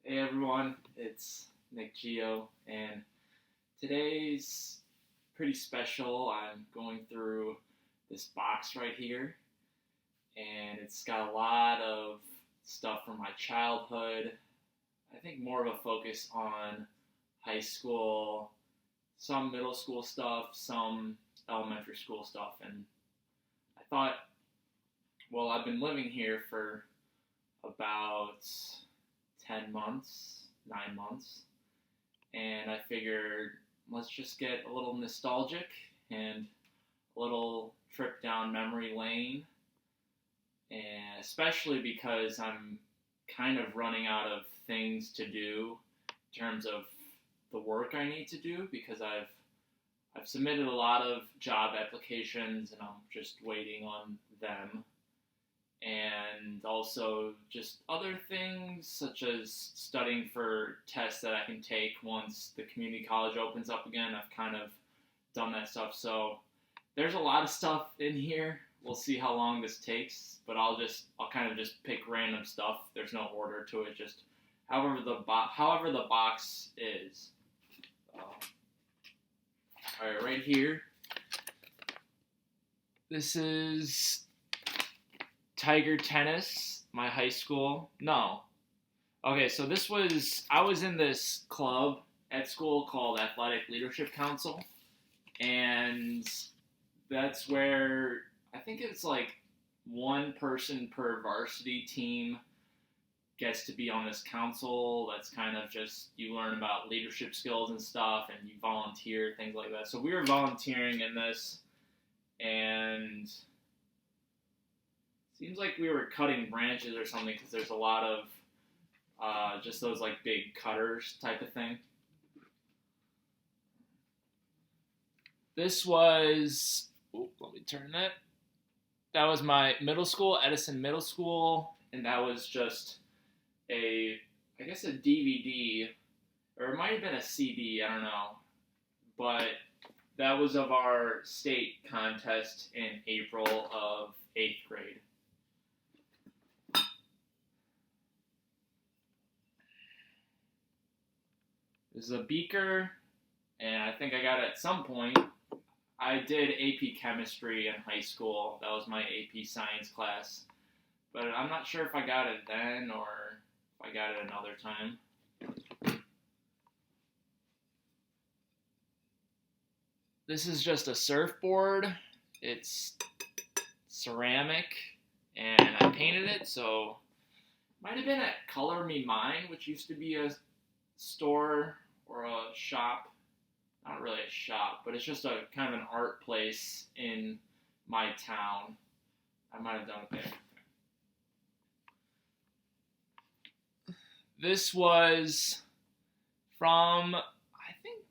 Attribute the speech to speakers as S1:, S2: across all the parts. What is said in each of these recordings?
S1: Hey everyone, it's Nick Geo, and today's pretty special. I'm going through this box right here, and it's got a lot of stuff from my childhood. I think more of a focus on high school, some middle school stuff, some elementary school stuff, and I thought, well, I've been living here for about 10 months, 9 months, and I figured let's just get a little nostalgic and a little trip down memory lane, and especially because I'm kind of running out of things to do in terms of the work I need to do because I've submitted a lot of job applications and I'm just waiting on them, and also just other things such as studying for tests that I can take once the community college opens up again. I've kind of done that stuff, so there's a lot of stuff in here. We'll see how long this takes, but I'll kind of just pick random stuff. There's no order to it, just however the box is. All right, right here. This is Tiger Tennis, my high school. No. Okay, so I was in this club at school called Athletic Leadership Council, and that's where I think it's like one person per varsity team gets to be on this council. That's kind of just, you learn about leadership skills and stuff, and you volunteer, things like that. So we were volunteering in this, and seems like we were cutting branches or something because there's a lot of just those like big cutters type of thing. This was, let me turn that. That was my middle school, Edison Middle School, and that was just I guess a DVD, or it might have been a CD, I don't know. But that was of our state contest in April of 8th grade. This is a beaker, and I think I got it at some point. I did AP chemistry in high school. That was my AP science class. But I'm not sure if I got it then or if I got it another time. This is just a surfboard. It's ceramic, and I painted it, so it might have been at Color Me Mine, which used to be a store or a shop. Not really a shop, but it's just a kind of an art place in my town. I might have done it there. This was from, I think,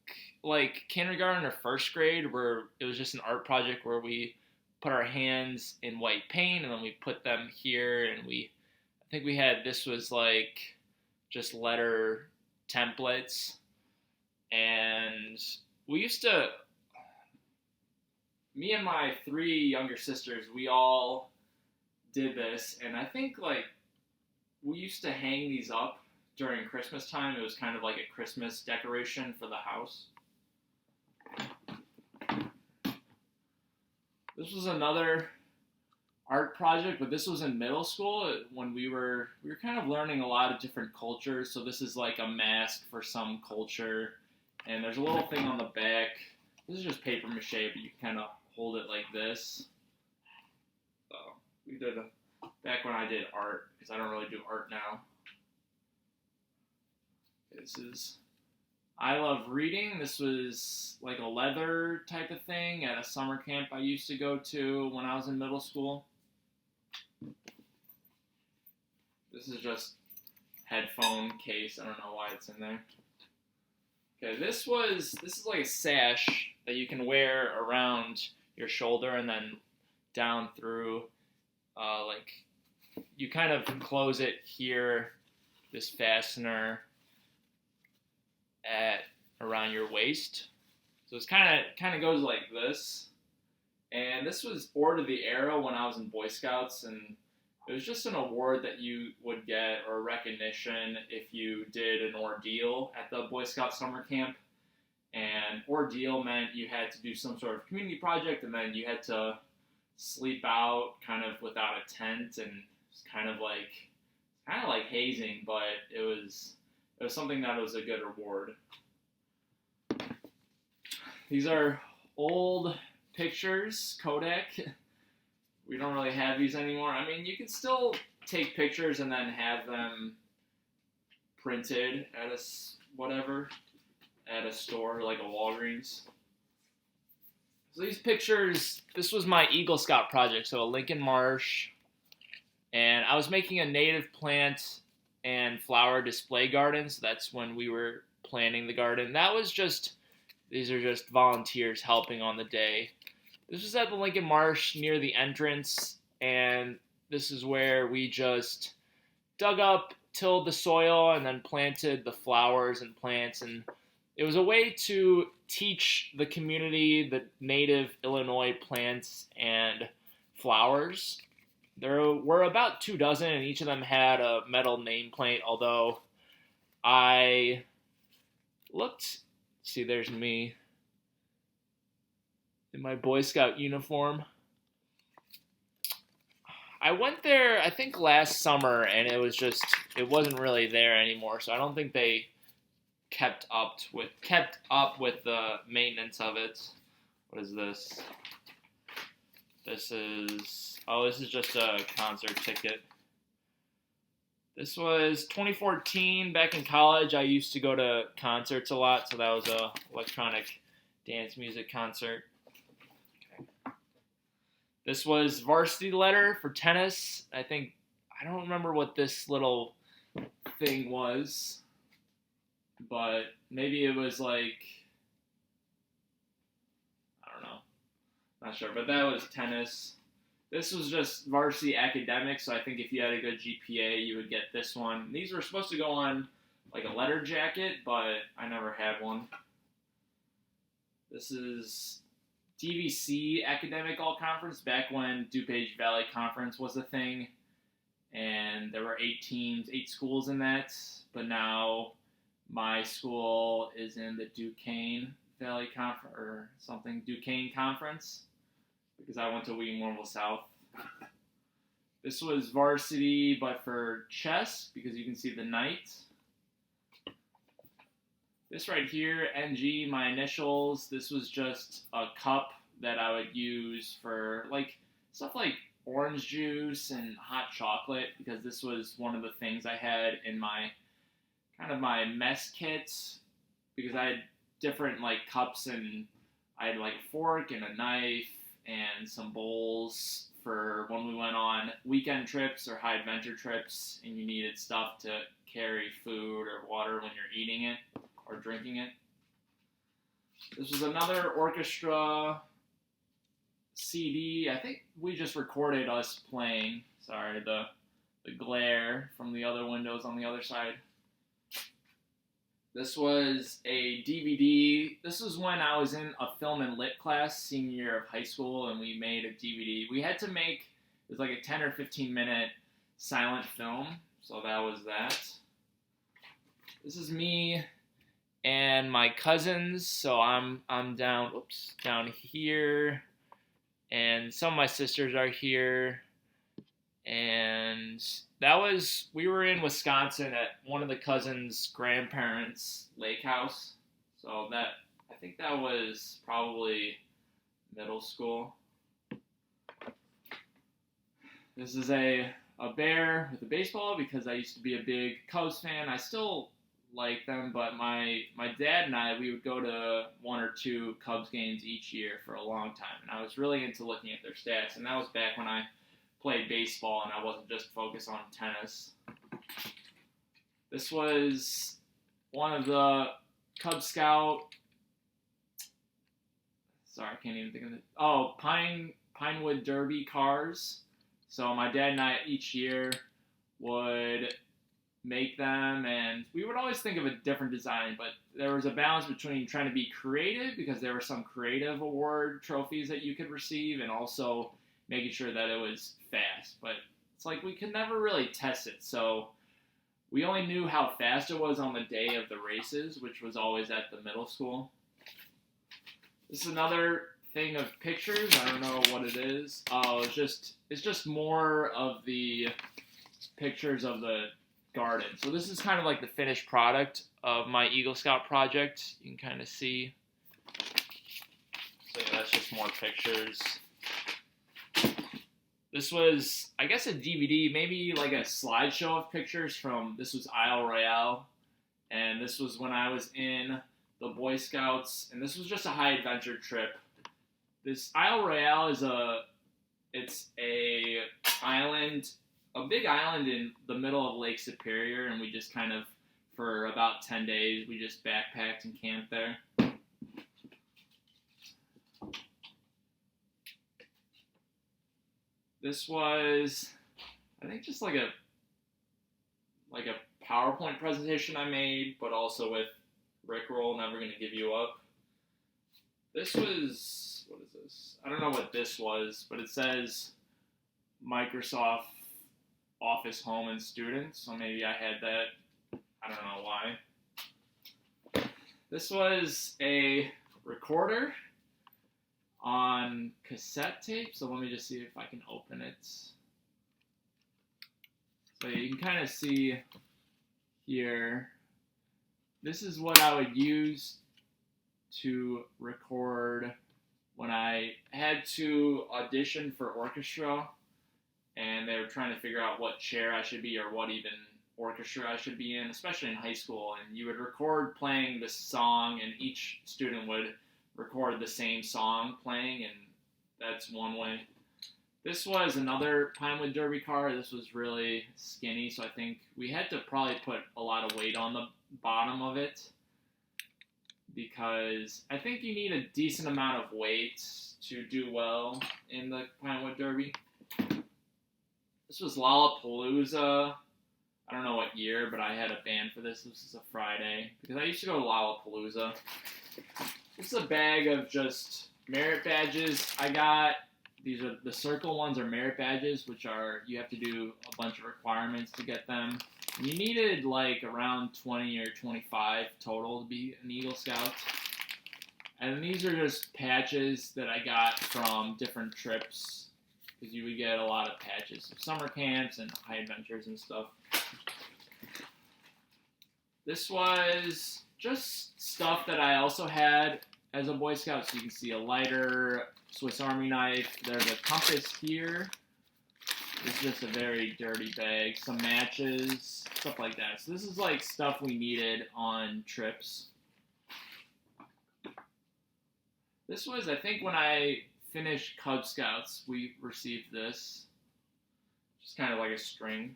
S1: like kindergarten or first grade, where it was just an art project where we put our hands in white paint and then we put them here, and I think this was like just letter templates, and me and my 3 younger sisters, we all did this, and I think like we used to hang these up during Christmas time. It was kind of like a Christmas decoration for the house. This was another art project, but this was in middle school when we were kind of learning a lot of different cultures. So this is like a mask for some culture, and there's a little thing on the back. This is just paper mache, but you can kind of hold it like this. So we did back when I did art, because I don't really do art now. This is I Love Reading. This was like a leather type of thing at a summer camp I used to go to when I was in middle school. This is just headphone case. I don't know why it's in there. Okay, this is like a sash that you can wear around your shoulder and then down through. Like you kind of close it here, this fastener at around your waist. So it's kind of goes like this. And this was Order the Arrow when I was in Boy Scouts, and It was just an award that you would get, or recognition, if you did an ordeal at the Boy Scout summer camp. And ordeal meant you had to do some sort of community project, and then you had to sleep out kind of without a tent, and it's kind of like hazing, but it was something that was a good reward. These are old pictures, Kodak. We don't really have these anymore. I mean, you can still take pictures and then have them printed at at a store like a Walgreens. So these pictures, this was my Eagle Scout project, so a Lincoln Marsh, and I was making a native plant and flower display garden, so that's when we were planting the garden. These are just volunteers helping on the day. This was at the Lincoln Marsh near the entrance, and this is where we just dug up, tilled the soil, and then planted the flowers and plants. And it was a way to teach the community the native Illinois plants and flowers. There were about 24, and each of them had a metal nameplate, although I looked, see, there's me in my Boy Scout uniform. I went there, I think, last summer, and it wasn't really there anymore, so I don't think they kept up with the maintenance of it. What is this? This is just a concert ticket. This was 2014. Back in college, I used to go to concerts a lot, so that was a electronic dance music concert. Okay. This was varsity letter for tennis. I don't remember what this little thing was, but maybe it was like, I don't know, not sure, but that was tennis. This was just varsity academics, so I think if you had a good GPA, you would get this one. These were supposed to go on like a letter jacket, but I never had one. This is DVC Academic All-Conference, back when DuPage Valley Conference was a thing, and there were 8 schools in that, but now my school is in the Duquesne Valley Conference, or something, Duquesne Conference, because I went to Wheaton-Warrenville South. This was varsity, but for chess, because you can see the knight. This right here, NG, my initials, this was just a cup that I would use for like stuff like orange juice and hot chocolate, because this was one of the things I had in my my mess kits, because I had different like cups, and I had like a fork and a knife and some bowls for when we went on weekend trips or high adventure trips and you needed stuff to carry food or water when you're eating it or drinking it. This was another orchestra CD. I think we just recorded us playing. Sorry, the glare from the other windows on the other side. This was a DVD. This was when I was in a film and lit class, senior year of high school, and we made a DVD. We had to make, it was like a 10 or 15 minute silent film, so that was that. This is me and my cousins, so I'm down here, and some of my sisters are here, and we were in Wisconsin at one of the cousins' grandparents' lake house. So I think that was probably middle school. This is a bear with a baseball, because I used to be a big Cubs fan. I still like them, but my dad and I, we would go to 1 or 2 Cubs games each year for a long time. And I was really into looking at their stats. And that was back when I played baseball and I wasn't just focused on tennis. This was one of the Cub Scout, sorry, I can't even think of it. Oh, Pinewood Derby cars. So my dad and I each year would make them, and we would always think of a different design, but there was a balance between trying to be creative, because there were some creative award trophies that you could receive, and also making sure that it was fast. But it's like we could never really test it. So we only knew how fast it was on the day of the races, which was always at the middle school. This is another thing of pictures. I don't know what it is. Oh, it's just more of the pictures of the garden. So this is kind of like the finished product of my Eagle Scout project. You can kind of see. So yeah, that's just more pictures. This was, I guess, a DVD, maybe like a slideshow of pictures from, this was Isle Royale, and this was when I was in the Boy Scouts, and this was just a high adventure trip. This Isle Royale is it's a island, a big island in the middle of Lake Superior, and we just kind of, for about 10 days, we just backpacked and camped there. This was, I think, just like a PowerPoint presentation I made, but also with Rickroll, Never Gonna Give You Up. This was, what is this? I don't know what this was, but it says Microsoft Office Home and Students, so maybe I had that. I don't know why. This was a recorder on cassette tape, so let me just see if I can open it. So you can kind of see here, this is what I would use to record when I had to audition for orchestra, and they were trying to figure out what chair I should be or what even orchestra I should be in, especially in high school. And you would record playing this song, and each student would record the same song playing, and that's one way. This was another Pinewood Derby car. This was really skinny, so I think we had to probably put a lot of weight on the bottom of it, because I think you need a decent amount of weight to do well in the Pinewood Derby. This was Lollapalooza. I don't know what year, but I had a band for this. This is a Friday, because I used to go to Lollapalooza. This is a bag of just merit badges. I got, these are, the circle ones are merit badges, which are, you have to do a bunch of requirements to get them. And you needed like around 20 or 25 total to be an Eagle Scout. And these are just patches that I got from different trips, because you would get a lot of patches of summer camps and high adventures and stuff. This was just stuff that I also had as a Boy Scout. So you can see a lighter, Swiss Army knife. There's a compass here. This is just a very dirty bag. Some matches, stuff like that. So this is like stuff we needed on trips. This was, I think, when I finished Cub Scouts, we received this. Just kind of like a string.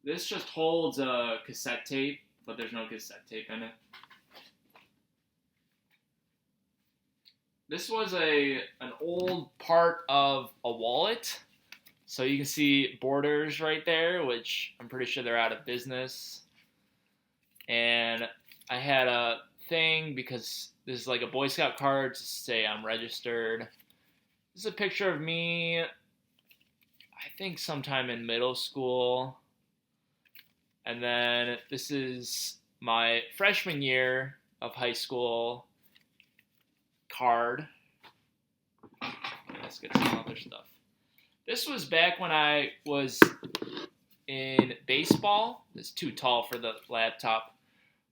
S1: This just holds a cassette tape, but there's no cassette tape in it. This was an old part of a wallet. So you can see Borders right there, which I'm pretty sure they're out of business. And I had a thing, because this is like a Boy Scout card to say I'm registered. This is a picture of me, I think sometime in middle school. And then this is my freshman year of high school card. Let's get some other stuff. This was back when I was in baseball. It's too tall for the laptop.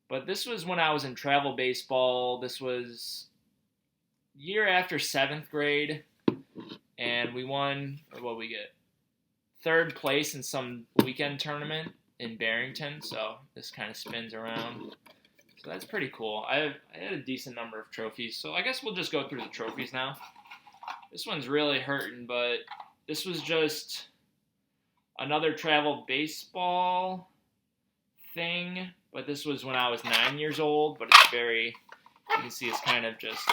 S1: But this was when I was in travel baseball. This was year after 7th grade. And we won, or what we get? 3rd place in some weekend tournament in Barrington. So this kind of spins around. So that's pretty cool. I had a decent number of trophies. So I guess we'll just go through the trophies now. This one's really hurting, but this was just another travel baseball thing. But this was when I was 9 years old. But it's very, you can see it's kind of just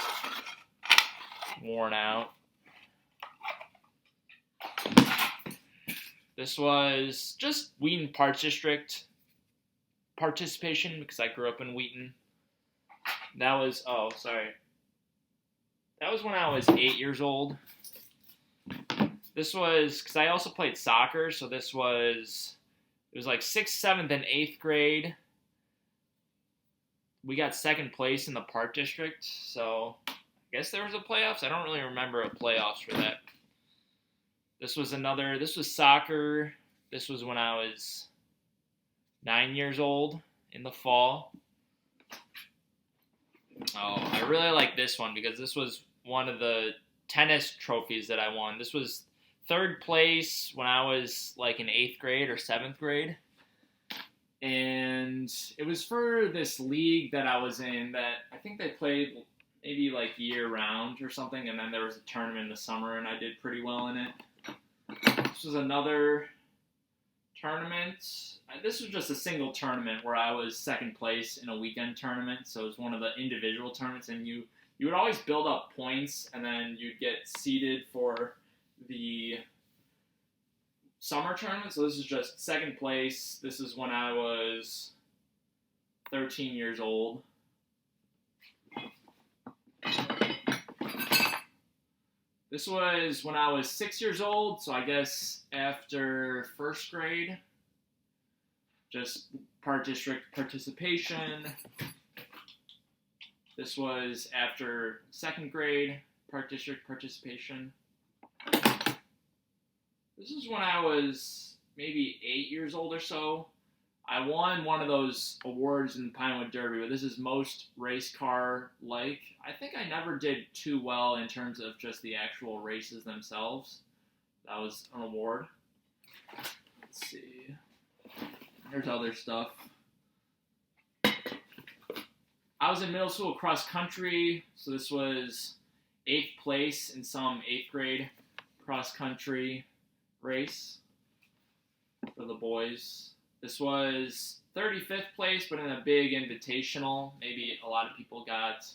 S1: worn out. This was just Wheaton Parks District participation, because I grew up in Wheaton. That was, oh, sorry. That was when I was 8 years old. This was because I also played soccer, so it was like 6th, 7th, and 8th grade. We got second place in the Park District, so I guess there was a playoffs. I don't really remember a playoffs for that. This was soccer. This was when I was 9 years old in the fall. Oh, I really like this one because this was one of the tennis trophies that I won. This was 3rd place when I was like in 8th grade or 7th grade. And it was for this league that I was in that I think they played maybe like year round or something. And then there was a tournament in the summer and I did pretty well in it. This was another tournament. This was just a single tournament where I was 2nd place in a weekend tournament. So it was one of the individual tournaments, and you would always build up points, and then you'd get seeded for the summer tournament. So this is just 2nd place. This is when I was 13 years old. This was when I was 6 years old, so I guess after 1st grade. Just Park District participation. This was after 2nd grade, Park District participation. This is when I was maybe 8 years old or so. I won one of those awards in the Pinewood Derby, but this is most race car-like. I think I never did too well in terms of just the actual races themselves. That was an award. Let's see. There's other stuff. I was in middle school cross country, so this was 8th place in some 8th grade cross country race for the boys. This was 35th place, but in a big invitational. Maybe a lot of people got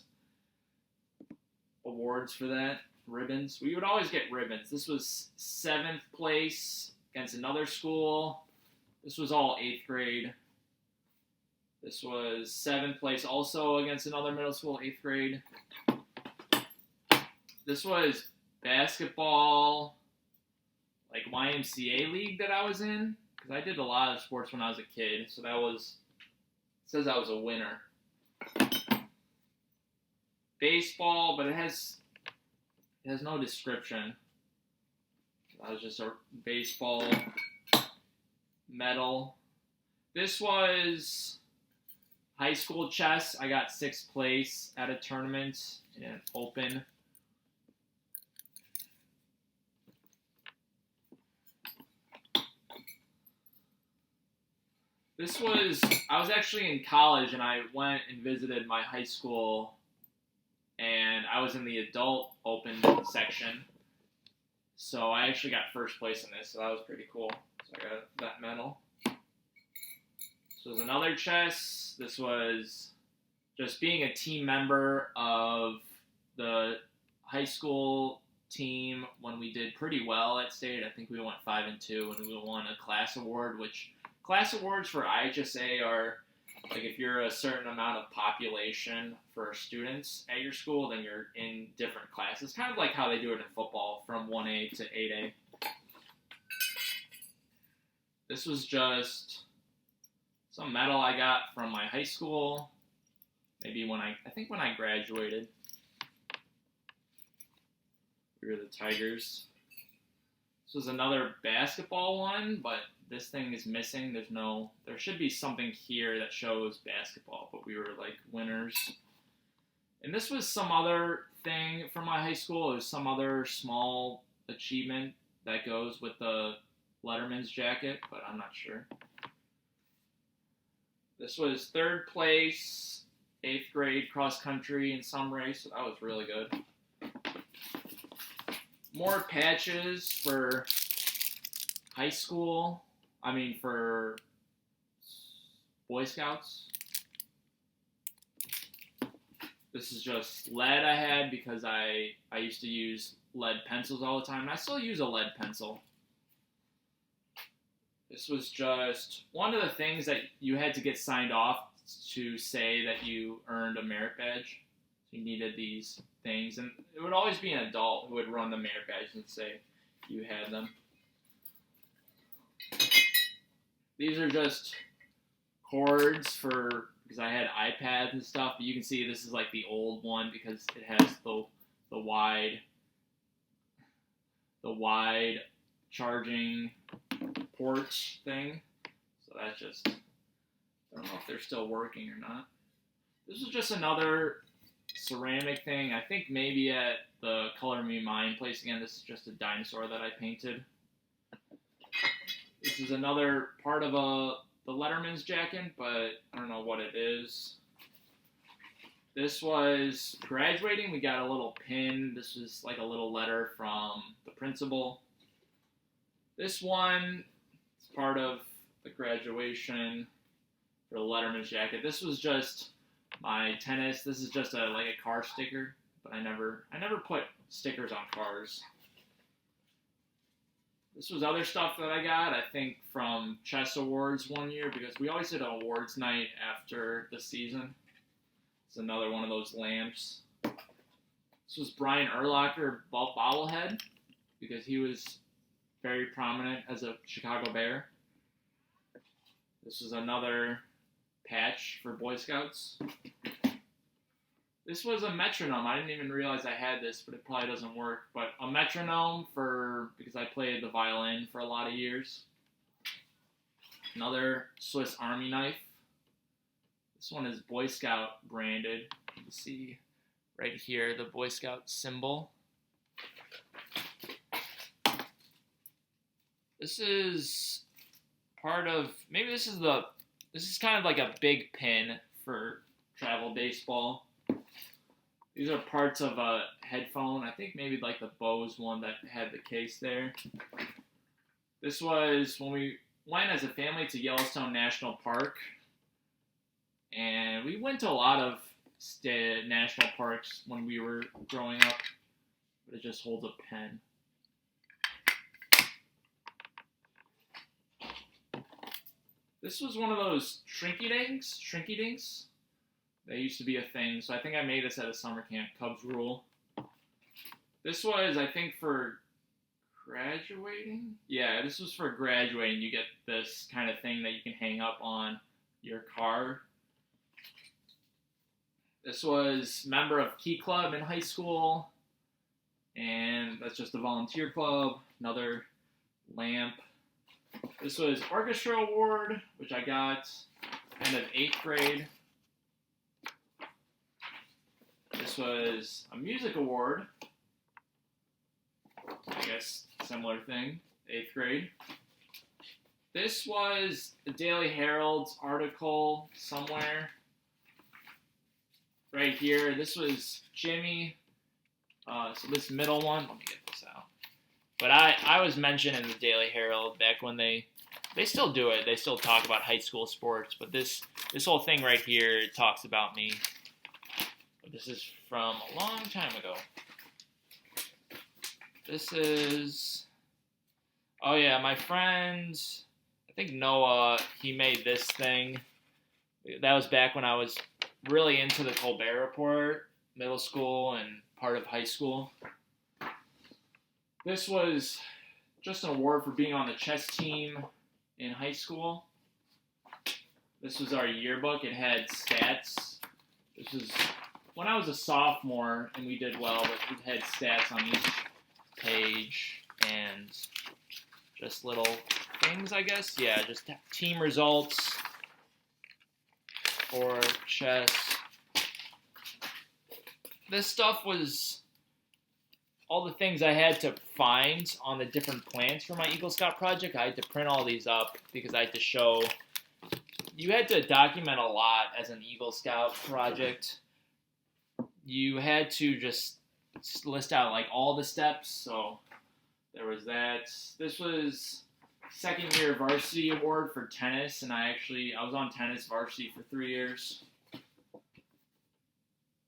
S1: awards for that, ribbons. We would always get ribbons. This was 7th place against another school. This was all 8th grade. This was 7th place also against another middle school, 8th grade. This was basketball, like YMCA league that I was in. Because I did a lot of sports when I was a kid. So it says I was a winner. Baseball, but it has no description. I was just a baseball medal. This was high school chess. I got 6th place at a tournament in an open. I was actually in college and I went and visited my high school and I was in the adult open section. So I actually got 1st place in this, so that was pretty cool. So I got that medal. This was another chess. This was just being a team member of the high school team when we did pretty well at state. I think we went 5-2 and we won a class award, which class awards for IHSA are like if you're a certain amount of population for students at your school, then you're in different classes. Kind of like how they do it in football from 1A to 8A. This was just some medal I got from my high school. Maybe when I graduated. We were the Tigers. This was another basketball one, but this thing is missing. There should be something here that shows basketball, but we were like winners. And this was some other thing from my high school. It was some other small achievement that goes with the Letterman's jacket, but I'm not sure. This was 3rd place, 8th grade cross country in some race, so that was really good. More patches for high school. For Boy Scouts. This is just lead I had because I used to use lead pencils all the time, and I still use a lead pencil. This was just one of the things that you had to get signed off to say that you earned a merit badge. So you needed these things, and it would always be an adult who would run the merit badge and say, you had them. These are just cords because I had iPads and stuff, but you can see this is like the old one because it has the wide charging port thing. So that's just, I don't know if they're still working or not. This is just another ceramic thing. I think maybe at the Color Me Mine place again. This is just a dinosaur that I painted. This is another part of the Letterman's jacket, but I don't know what it is. This was graduating. We got a little pin. This was like a little letter from the principal. This one is part of the graduation for the Letterman's jacket. This was just my tennis. This is just like a car sticker, but I never put stickers on cars. This was other stuff that I got, I think, from chess awards one year, because we always did an awards night after the season. It's another one of those lamps. This was Brian Urlacher bobblehead, because he was very prominent as a Chicago Bear. This was another patch for Boy Scouts. This was a metronome. I didn't even realize I had this, but it probably doesn't work. But a metronome because I played the violin for a lot of years. Another Swiss Army knife. This one is Boy Scout branded. You can see right here the Boy Scout symbol. This is part of, maybe this is kind of like a big pin for travel baseball. These are parts of a headphone. I think maybe like the Bose one that had the case there. This was when we went as a family to Yellowstone National Park. And we went to a lot of national parks when we were growing up. But it just holds a pen. This was one of those shrinky dinks. That used to be a thing, so I think I made this at a summer camp, Cubs Rule. This was, I think, for graduating? Yeah, this was for graduating. You get this kind of thing that you can hang up on your car. This was member of Key Club in high school, and that's just a volunteer club. Another lamp. This was orchestra award, which I got end of 8th grade. This was a music award. I guess similar thing, 8th grade. This was the Daily Herald's article somewhere. Right here. This was Jimmy. So this middle one, let me get this out. But I was mentioned in the Daily Herald back when they still do it. They still talk about high school sports. But this whole thing right here talks about me. This is from a long time ago. This is, oh yeah, my friend, I think Noah, he made this thing. That was back when I was really into the Colbert Report, middle school and part of high school. This was just an award for being on the chess team in high school. This was our yearbook. It had stats. This was when I was a sophomore, and we did well, but we had stats on each page and just little things, I guess. Yeah, just team results for chess. This stuff was all the things I had to find on the different plants for my Eagle Scout project. I had to print all these up because I had to show. You had to document a lot as an Eagle Scout project. You had to just list out like all the steps. So there was that. This was second year varsity award for tennis, and I was on tennis varsity for 3 years.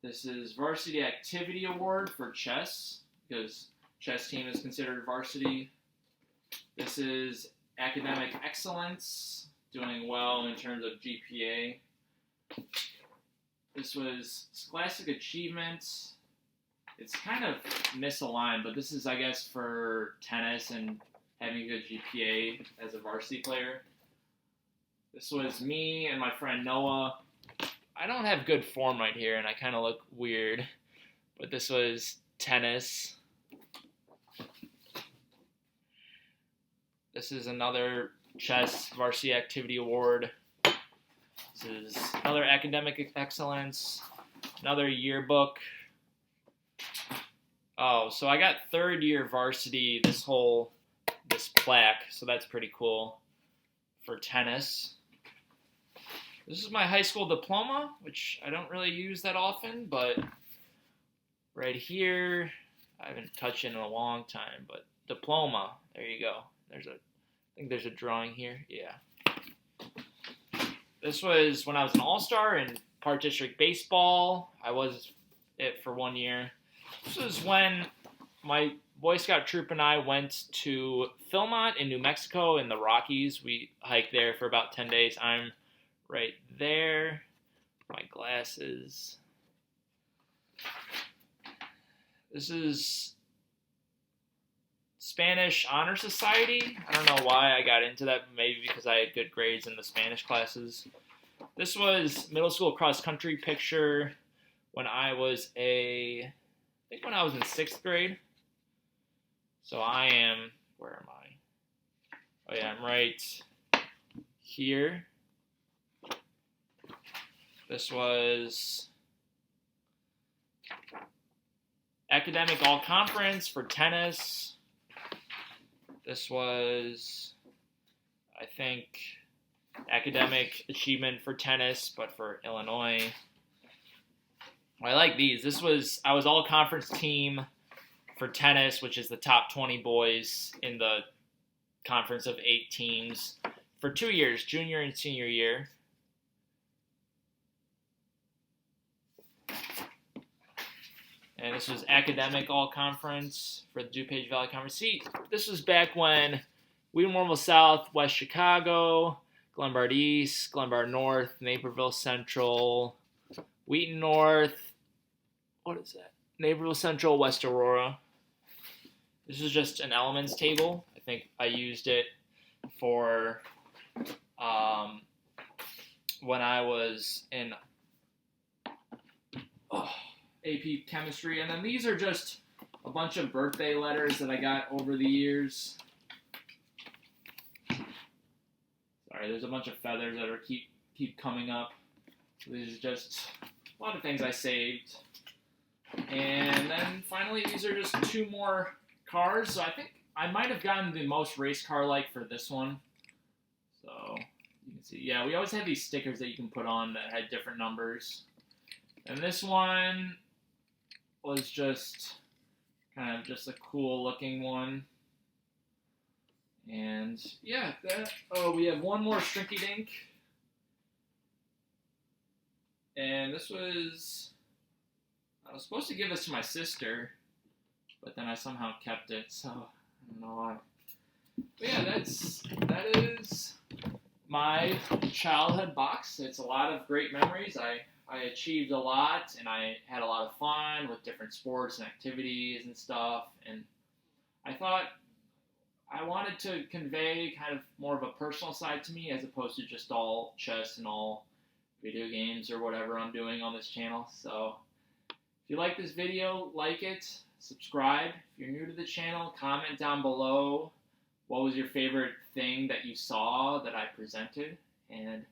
S1: This is varsity activity award for chess, because chess team is considered varsity. This is academic excellence, doing well in terms of GPA. This was scholastic achievements. it's kind of misaligned, but this is, I guess, for tennis and having a good GPA as a varsity player. This was me and my friend Noah. I don't have good form right here, and I kind of look weird, but this was tennis. This is another chess varsity activity award. This is another academic excellence, another yearbook. Oh, so I got third year varsity, this plaque, so that's pretty cool for tennis. This is my high school diploma, which I don't really use that often, but right here, I haven't touched it in a long time, but diploma, there you go. I think there's a drawing here, yeah. This was when I was an all-star in Park District Baseball. I was it for 1 year. This was when my Boy Scout troop and I went to Philmont in New Mexico in the Rockies. We hiked there for about 10 days. I'm right there. My glasses. This is Spanish Honor Society. I don't know why I got into that, maybe because I had good grades in the Spanish classes. This was middle school cross country picture when I was in 6th grade. So I am, where am I? Oh yeah, I'm right here. This was academic all-conference for tennis. This was, I think, academic achievement for tennis, but for Illinois. I like these. I was all-conference team for tennis, which is the top 20 boys in the conference of 8 teams for 2 years, junior and senior year. And this was academic all-conference for the DuPage Valley Conference. See, this was back when Wheaton-Warrenville South, West Chicago, Glenbard East, Glenbard North, Naperville Central, Wheaton North, what is that? Naperville Central, West Aurora. This is just an elements table. I think I used it for when I was in AP Chemistry. And then these are just a bunch of birthday letters that I got over the years. Sorry, there's a bunch of feathers that keep coming up. So these are just a lot of things I saved. And then finally, these are just 2 more cars. So I think I might have gotten the most race car-like for this one. So you can see, yeah, we always had these stickers that you can put on that had different numbers. And this one was just kind of just a cool-looking one. And yeah, we have one more Strinky Dink. And this I was supposed to give this to my sister, but then I somehow kept it, so I don't know why. But yeah, that is my childhood box. It's a lot of great memories. I achieved a lot, and I had a lot of fun with different sports and activities and stuff, and I thought I wanted to convey kind of more of a personal side to me as opposed to just all chess and all video games or whatever I'm doing on this channel. So if you like this video, like it, subscribe. If you're new to the channel, comment down below what was your favorite thing that you saw that I presented, and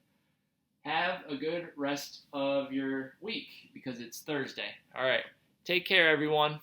S1: have a good rest of your week because it's Thursday. All right, take care, everyone.